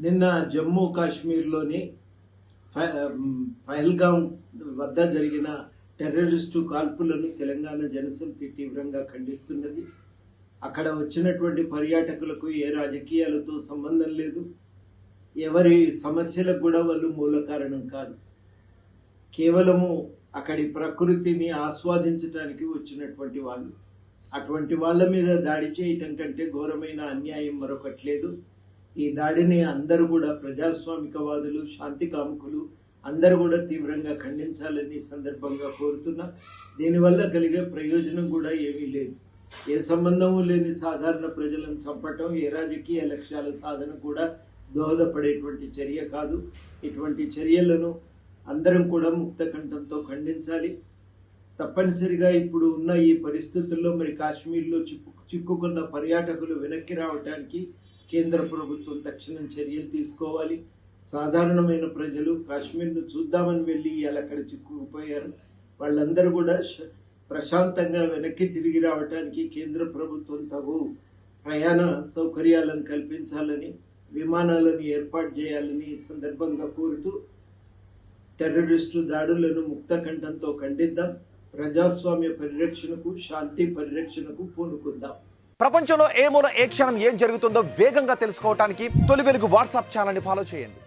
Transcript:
నిన్న జమ్మూ కాశ్మీర్లోని పహల్గాం వద్ద జరిగిన టెర్రరిస్టు కాల్పులను తెలంగాణ జనసమితి తీవ్రంగా ఖండిస్తున్నది. అక్కడ వచ్చినటువంటి పర్యాటకులకు ఏ రాజకీయాలతో సంబంధం లేదు, ఎవరి సమస్యలకు కూడా వాళ్ళు మూల కారణం కాదు. కేవలము అక్కడి ప్రకృతిని ఆస్వాదించడానికి వచ్చినటువంటి వాళ్ళు. అటువంటి వాళ్ళ మీద దాడి చేయటం కంటే ఘోరమైన అన్యాయం మరొకటి లేదు. ఈ దాడిని అందరూ కూడా ప్రజాస్వామికవాదులు, శాంతి కాముకులు అందరూ కూడా తీవ్రంగా ఖండించాలని సందర్భంగా కోరుతున్నా. దీనివల్ల కలిగే ప్రయోజనం కూడా ఏమీ లేదు. ఏ సంబంధము లేని సాధారణ ప్రజలను చంపటం ఏ రాజకీయ లక్ష్యాల సాధన కూడా దోహదపడేటువంటి చర్య కాదు. ఇటువంటి చర్యలను అందరం కూడా ముక్త కంఠంతో ఖండించాలి. తప్పనిసరిగా ఇప్పుడు ఉన్న ఈ పరిస్థితుల్లో మరి కాశ్మీర్లో చిక్కుకున్న పర్యాటకులు వెనక్కి రావడానికి కేంద్ర ప్రభుత్వం తక్షణం చర్యలు తీసుకోవాలి. సాధారణమైన ప్రజలు కాశ్మీర్ను చూద్దామని వెళ్ళి ఇలా అక్కడ చిక్కుకుపోయారు. వాళ్ళందరూ కూడా ప్రశాంతంగా వెనక్కి తిరిగి రావడానికి కేంద్ర ప్రభుత్వం తగు ప్రయాణ సౌకర్యాలను కల్పించాలని, విమానాలను ఏర్పాటు చేయాలని ఈ సందర్భంగా కోరుతూ టెర్రరిస్టు దాడులను ముక్త కంఠంతో ఖండిద్దాం. ప్రజాస్వామ్య పరిరక్షణకు, శాంతి పరిరక్షణకు పూనుకుందాం. ప్రపంచంలో ఏ మూల ఏ క్షణం ఏం జరుగుతుందో వేగంగా తెలుసుకోవడానికి తొలి వెలుగు వాట్సాప్ ఛానల్ని ఫాలో చేయండి.